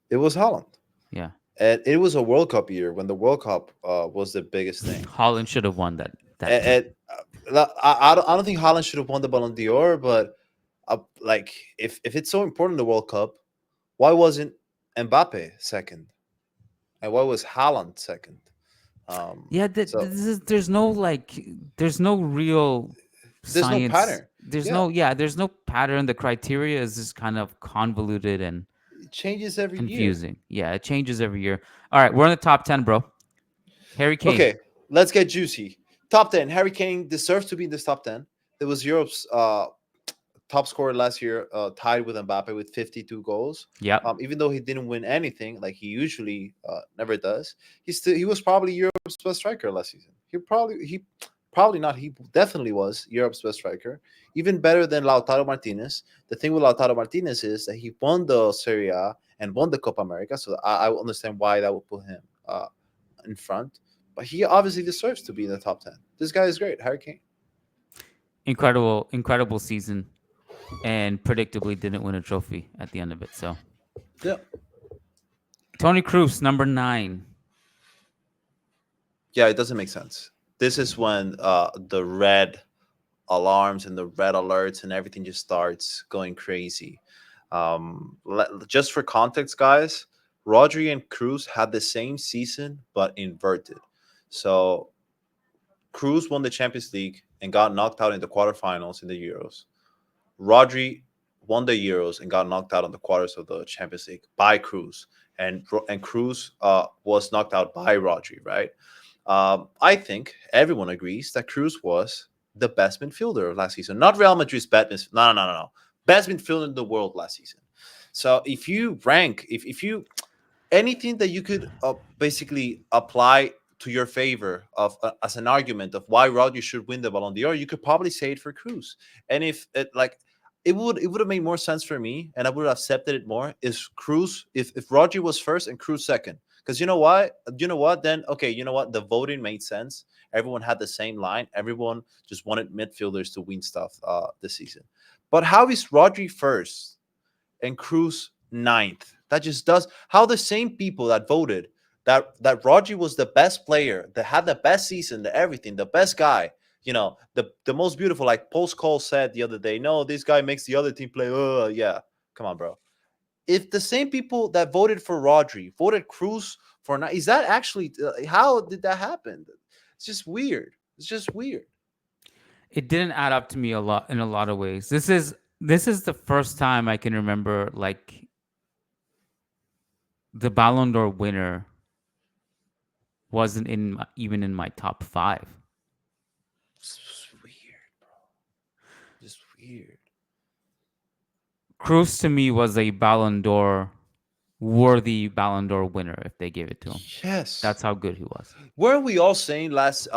It was Holland. Yeah. And it was a World Cup year when the World Cup was the biggest thing. Holland should have won that. And I don't think Holland should have won the Ballon d'Or, but like if it's so important the World Cup, why wasn't Mbappe second, and why was Haaland second? Yeah, there's no real There's science. no pattern. There's no pattern. The criteria is just kind of convoluted and It changes every year. confusing. Yeah, it changes every year. All right, we're in the top 10, bro. Harry Kane. Okay, let's get juicy. Top 10. Harry Kane deserves to be in this top 10. It was Europe's top scorer last year, tied with Mbappe with 52 goals. Yeah. Even though he didn't win anything, like he usually never does, he was probably Europe's best striker last season. He definitely was Europe's best striker, even better than Lautaro Martinez. The thing with Lautaro Martinez is that he won the Serie A and won the Copa America, so I understand why that would put him in front. But he obviously deserves to be in the top 10. This guy is great, Harry Kane. Incredible season, and predictably didn't win a trophy at the end of it. So Yeah. Toni Kroos, number 9. Yeah, it doesn't make sense. This is when the red alarms and the red alerts and everything just starts going crazy. Just for context, guys, Rodri and Kroos had the same season but inverted. So Kroos won the Champions League and got knocked out in the quarterfinals in the Euros. Rodri won the Euros and got knocked out in the quarters of the Champions League by Kroos, and Kroos was knocked out by Rodri. Right? I think everyone agrees that Kroos was the best midfielder of last season, not Real Madrid's best. No, best midfielder in the world last season. So if you rank, if you anything that you could basically apply to your favor of as an argument of why Rodri should win the Ballon d'Or, you could probably say it for Kroos. And if it would have made more sense for me, and I would have accepted it more, is Kroos if Rodri was first and Kroos second. Because you know what? Then okay, you know what? The voting made sense. Everyone had the same line. Everyone just wanted midfielders to win stuff this season. But how is Rodri first and Kroos ninth. That just does how the same people that voted that Rodri was the best player, that had the best season, the everything, the best guy, the most beautiful. Like Post Cole said the other day, no, this guy makes the other team play. Yeah, come on, bro. If the same people that voted for Rodri voted Cruz for not, is that actually how did that happen? It's just weird. It's just weird. It didn't add up to me a lot in a lot of ways. This is the first time I can remember like the Ballon d'Or winner wasn't even in my top 5. It's weird, bro. Just weird. Cruz to me was a Ballon d'Or worthy Ballon d'Or winner if they gave it to him. Yes. That's how good he was. Weren't we all saying last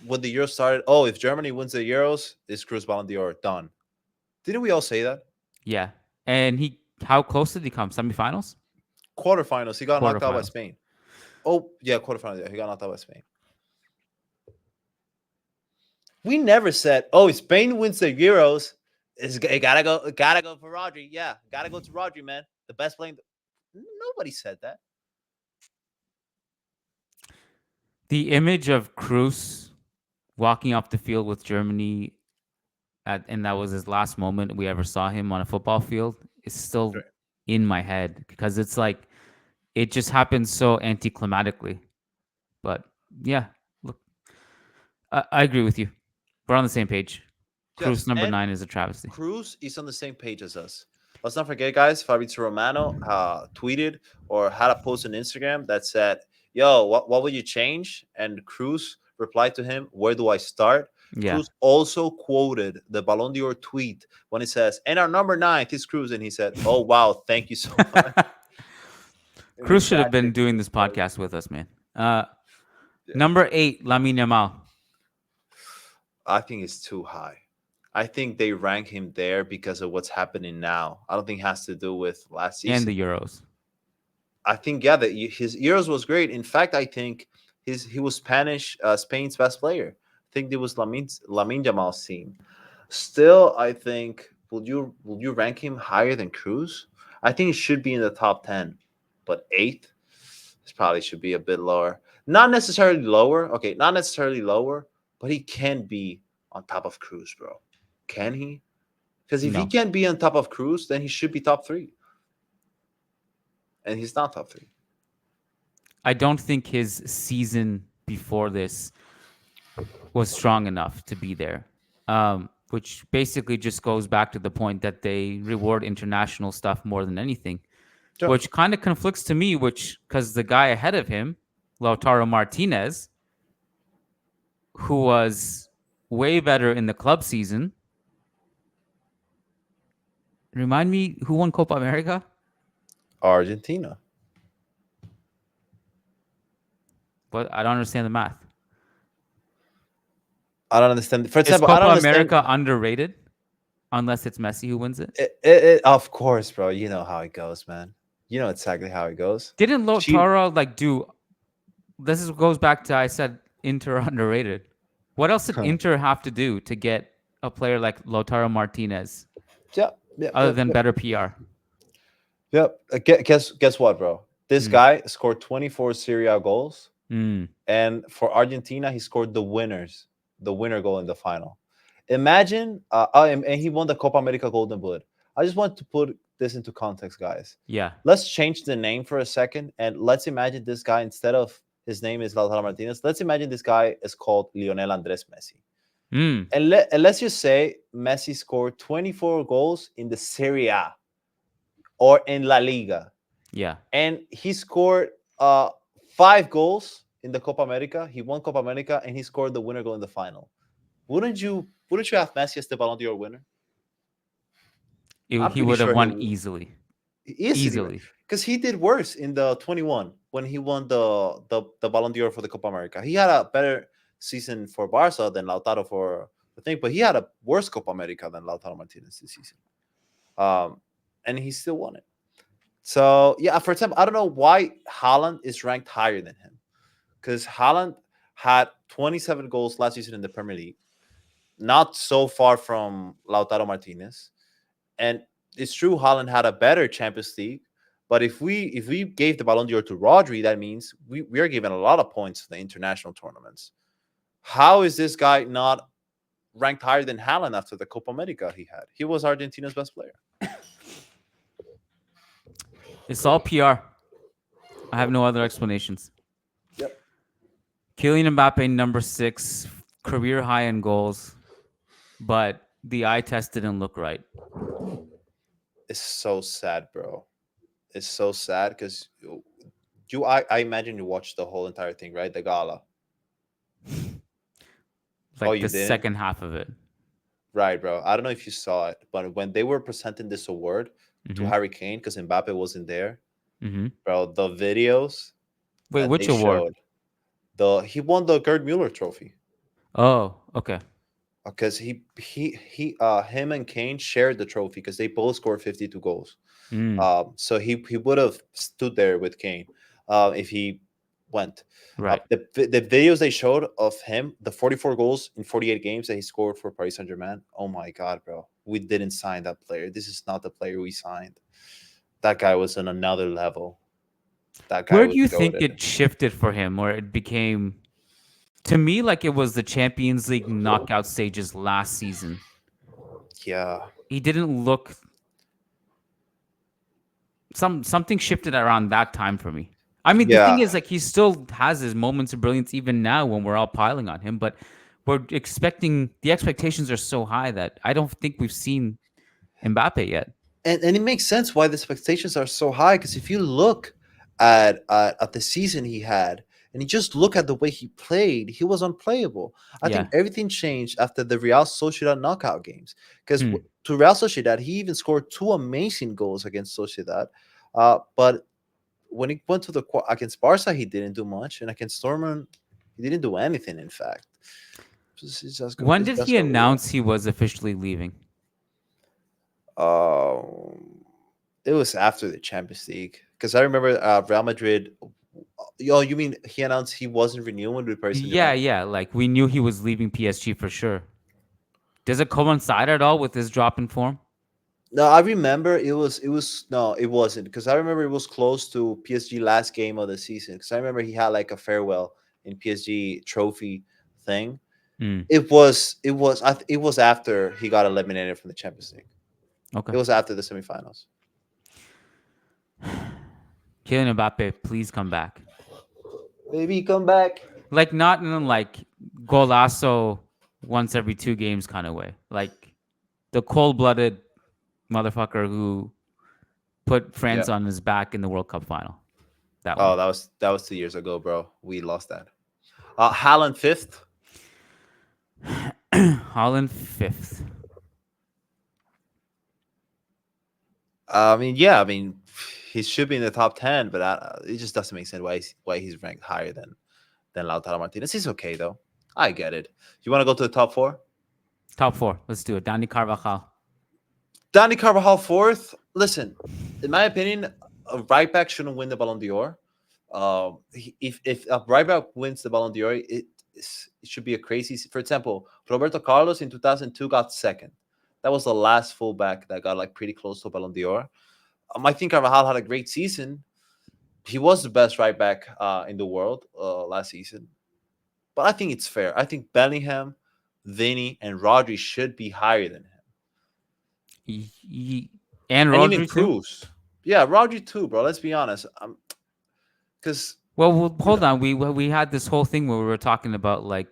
when the Euro started, oh, if Germany wins the Euros, it's Cruz Ballon d'Or done. Didn't we all say that? Yeah. And how close did he come? Semifinals? Quarterfinals. He got knocked out by Quarterfinals. Spain. Oh, yeah, quarterfinals. Yeah, he got knocked out by Spain. We never said, oh, if Spain wins the Euros, it gotta go for Rodri. Yeah, gotta go to Rodri, man. The best playing. Nobody said that. The image of Cruz walking off the field with Germany, and that was his last moment we ever saw him on a football field, is still Right. in my head because it's like it just happened so anticlimatically. But yeah, look, I agree with you. We're on the same page. Cruz Yes, number and 9 is a travesty. Cruz is on the same page as us. Let's not forget, guys, Fabrizio Romano tweeted or had a post on Instagram that said, yo, what would you change? And Cruz replied to him, where do I start? Yeah. Cruz also quoted the Ballon d'Or tweet when it says, and our number 9 is Cruz. And he said, oh, wow, thank you so much. Cruz should have been doing this podcast with us, man. Number 8, Lamine Yamal. I think it's too high. I think they rank him there because of what's happening now. I don't think it has to do with last season. And the Euros. I think, yeah, that his Euros was great. In fact, I think he was Spain's best player. I think it was Lamine Yamal's team. Still, I think would you rank him higher than Cruz? I think it should be in the top 10, but 8th, this probably should be a bit lower. Not necessarily lower. Okay, not necessarily lower, but he can be on top of Cruz, bro. Can he? Because if he No. can't be on top of Cruz, then he should be top 3. And he's not top 3. I don't think his season before this was strong enough to be there, which basically just goes back to the point that they reward international stuff more than anything, Sure. which kind of conflicts to me, because the guy ahead of him, Lautaro Martinez, who was way better in the club season. Remind me who won Copa America? Argentina. But I don't understand the math. I don't understand. For Is example, I Copa don't understand. America underrated? Unless it's Messi who wins it? Of course, bro. You know how it goes, man. You know exactly how it goes. Didn't Lautaro do? Goes back to I said Inter underrated. What else did Inter have to do to get a player like Lautaro Martinez Yeah. other than better PR? Yep. Guess what, bro? This guy scored 24 Serie A goals, and for Argentina, he scored the winner goal in the final. Imagine, and he won the Copa America Golden Boot. I just want to put this into context, guys. Yeah. Let's change the name for a second, and let's imagine this guy, instead of his name is Lautaro Martinez, let's imagine this guy is called Lionel Andres Messi. And let's just say Messi scored 24 goals in the Serie A or in La Liga. Yeah. And he scored 5 goals in the Copa America. He won Copa America, and he scored the winner goal in the final. Wouldn't you have Messi as the Ballon d'Or winner? He pretty would have sure won he would. easily. Easily. Because he did worse in the 21 when he won the Ballon d'Or for the Copa America. He had a better season for Barca than Lautaro for the thing, but he had a worse Copa America than Lautaro Martinez this season. And he still won it. So, yeah, for example, I don't know why Haaland is ranked higher than him. Because Haaland had 27 goals last season in the Premier League. Not so far from Lautaro Martinez. And it's true Haaland had a better Champions League, but if we gave the Ballon d'Or to Rodri, that means we are giving a lot of points to the international tournaments. How is this guy not ranked higher than Haaland after the Copa America he had? He was Argentina's best player. It's all PR. I have no other explanations. Yep. Kylian Mbappe, number 6, career high in goals, but the eye test didn't look right. It's so sad, bro. It's so sad because I imagine you watched the whole entire thing, right? The gala. Like you the didn't? second half of it. Right, bro. I don't know if you saw it, but when they were presenting this award to Harry Kane, because Mbappe wasn't there, bro, the videos. Wait, that which they award? He won the Gerd Muller trophy. Oh, okay. Because him and Kane shared the trophy because they both scored 52 goals. So he would have stood there with Kane if he went. Right. The videos they showed of him, the 44 goals in 48 games that he scored for Paris Saint-Germain. Oh my God, bro. We didn't sign that player. This is not the player we signed. That guy was on another level. That guy. Where was do you think goated. it shifted for him, or it became, to me, like it was the Champions League knockout stages last season? Yeah. He didn't look. Something shifted around that time for me. I mean, the thing is, like, he still has his moments of brilliance even now when we're all piling on him, but the expectations are so high that I don't think we've seen Mbappe yet. And it makes sense why the expectations are so high, because if you look at the season he had and you just look at the way he played, he was unplayable. I think everything changed after the Real Sociedad knockout games, because to Real Sociedad, he even scored 2 amazing goals against Sociedad. But when he went to against Barca, he didn't do much, and against Dortmund, he didn't do anything. In fact, when did he announce he was officially leaving? It was after the Champions League, because I remember Real Madrid. Oh, you mean he announced he wasn't renewing with Paris Saint-Germain? Yeah. Like, we knew he was leaving PSG for sure. Does it coincide at all with his drop in form? No, I remember it wasn't, because I remember it was close to PSG last game of the season, because I remember he had like a farewell in PSG trophy thing. It was after he got eliminated from the Champions League. Okay. It was after the semifinals. Kylian Mbappe, please come back. Maybe come back. Like, not in like golazo once every 2 games kind of way. Like the cold-blooded motherfucker who put France on his back in the World Cup final. That was 2 years ago, bro. We lost that. Haaland 5th. Haaland 5th. I mean, he should be in the top 10, but it just doesn't make sense why he's ranked higher than Lautaro Martinez. He's okay though. I get it. You want to go to the top 4? Top 4. Let's do it. Dani Carvajal 4th. Listen, in my opinion, a right back shouldn't win the Ballon d'Or. If a right back wins the Ballon d'Or, it should be a crazy. For example, Roberto Carlos in 2002 got 2nd. That was the last fullback that got like pretty close to Ballon d'Or. I think Carvajal had a great season. He was the best right back in the world last season. But I think it's fair. I think Bellingham, Vini, and Rodri should be higher than him. And Rodri even too? Cruz. Yeah, Rodri too, bro. Let's be honest. Because hold on. We had this whole thing where we were talking about, like,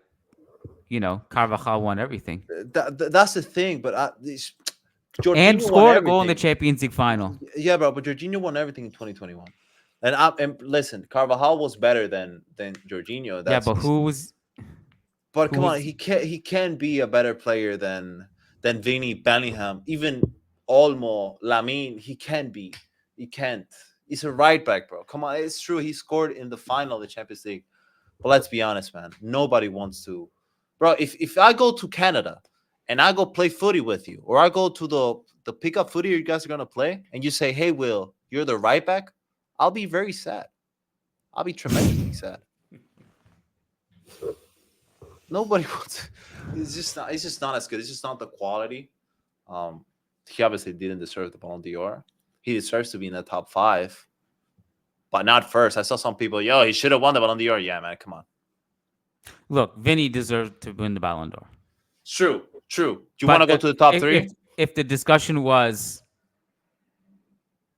Carvajal won everything. That's the thing. But and scored a goal in the Champions League final. Yeah, bro. But Jorginho won everything in 2021. And listen, Carvajal was better than Jorginho. But who was? But come on, he can be a better player than Vini, Bellingham, even Olmo, Lamine. He can be. He can't. He's a right back, bro. Come on, it's true. He scored in the final of the Champions League. But let's be honest, man. Nobody wants to. Bro, if I go to Canada and I go play footy with you, or I go to the pickup footy you guys are going to play, and you say, hey, Will, you're the right back, I'll be very sad. I'll be tremendously sad. Nobody wants. It's just not as good. It's just not the quality. he obviously didn't deserve the Ballon d'Or. He deserves to be in the top 5, but not first. I saw some people, he should have won the Ballon d'Or. Yeah, man, come on. Look, Vinny deserved to win the Ballon d'Or. It's true. Do you want to go to the top 3? If the discussion was,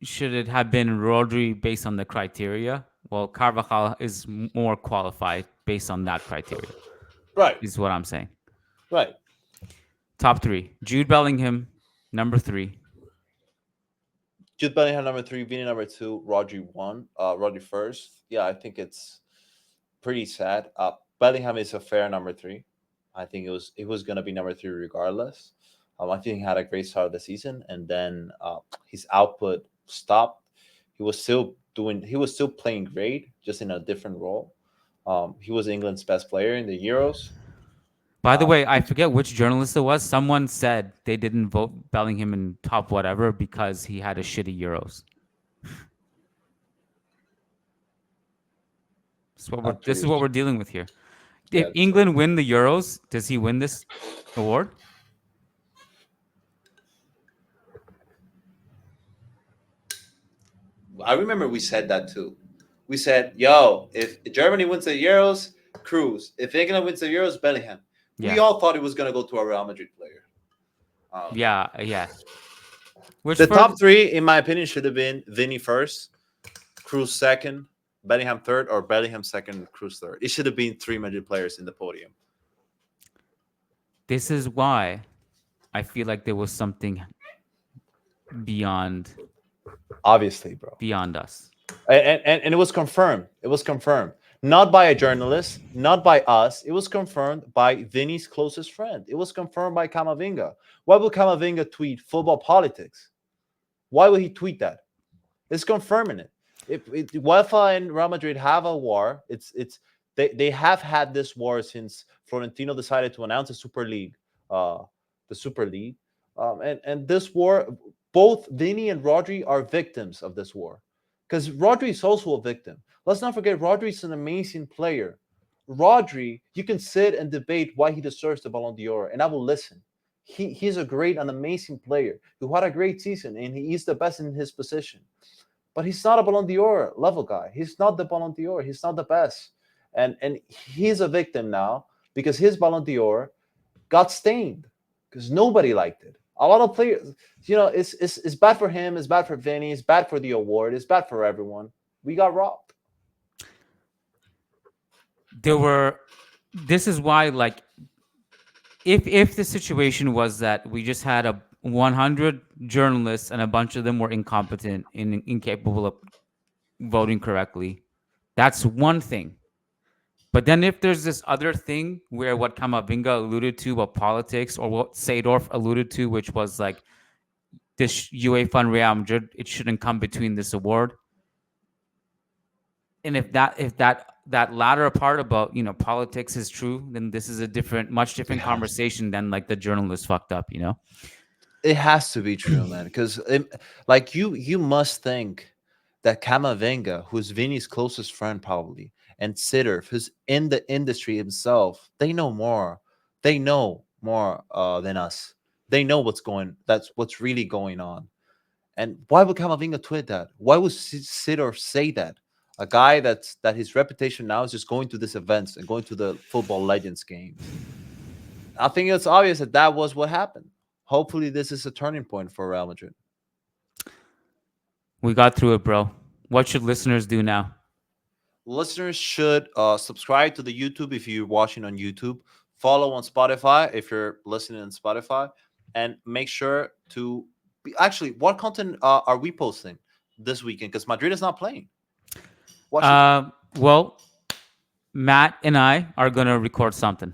should it have been Rodri based on the criteria? Well, Carvajal is more qualified based on that criteria. Right. Is what I'm saying. Right. Top 3. Jude Bellingham, number 3. Jude Bellingham, number 3. Vini, number 2. Rodri first. Yeah, I think it's pretty sad. Bellingham is a fair number 3. I think it was going to be number 3 regardless. I think he had a great start of the season, and then his output stopped. He was still playing great, just in a different role. He was England's best player in the Euros. By the way, I forget which journalist it was. Someone said they didn't vote Bellingham in top whatever because he had a shitty Euros. This is what we're dealing with here. If England win the Euros, does he win this award? I remember we said that too. We said, if Germany wins the Euros, Cruz. If England wins the Euros, Bellingham. Yeah. We all thought it was going to go to a Real Madrid player. Yeah. Top 3, in my opinion, should have been Vinny first, Cruz second, Bellingham third, or Bellingham second, Cruz third. It should have been 3 Madrid players in the podium. This is why I feel like there was something beyond. Obviously, bro. Beyond us. And it was confirmed. Not by a journalist, not by us. It was confirmed by Vinny's closest friend. It was confirmed by Camavinga. Why would Camavinga tweet football politics? Why would he tweet that? It's confirming it. If UEFA and Real Madrid have a war, they have had this war since Florentino decided to announce the Super League. And this war, both Vinny and Rodri are victims of this war. Because Rodri is also a victim. Let's not forget, Rodri is an amazing player. Rodri, you can sit and debate why he deserves the Ballon d'Or, and I will listen. He's a great and amazing player who had a great season, and he is the best in his position. But he's not a Ballon d'Or level guy. He's not the Ballon d'Or. He's not the best. And he's a victim now because his Ballon d'Or got stained because nobody liked it. A lot of players, it's bad for him. It's bad for Vinny. It's bad for the award. It's bad for everyone. We got robbed. This is why, like, if the situation was that we just had 100 journalists and a bunch of them were incompetent and incapable of voting correctly, that's one thing. But then if there's this other thing where what Camavinga alluded to about politics, or what Seedorf alluded to, which was like this UEFA and Real Madrid, it shouldn't come between this award. And if that latter part about politics is true, then this is a much different conversation than like the journalist fucked up. It has to be true, man. Because you must think that Camavinga, who's Vinny's closest friend probably, and Seedorf, who's in the industry himself, they know more. They know more than us. They know what's really going on. And why would Camavinga tweet that? Why would Seedorf say that? A guy that his reputation now is just going to these events and going to the Football Legends games. I think it's obvious that was what happened. Hopefully, this is a turning point for Real Madrid. We got through it, bro. What should listeners do now? Listeners should subscribe to the YouTube if you're watching on YouTube. Follow on Spotify if you're listening on Spotify. And make sure to... Actually, what content are we posting this weekend? Because Madrid is not playing. Well, Matt and I are going to record something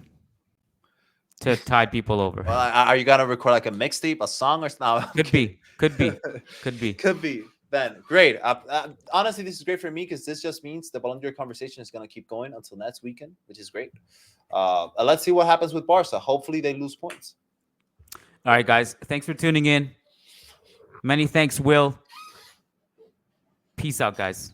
to tide people over. Well, are you going to record like a mixtape, a song or something? Could be. Ben, great. Honestly, this is great for me because this just means the Ballon d'Or conversation is going to keep going until next weekend, which is great. Let's see what happens with Barca. Hopefully, they lose points. All right, guys. Thanks for tuning in. Many thanks, Will. Peace out, guys.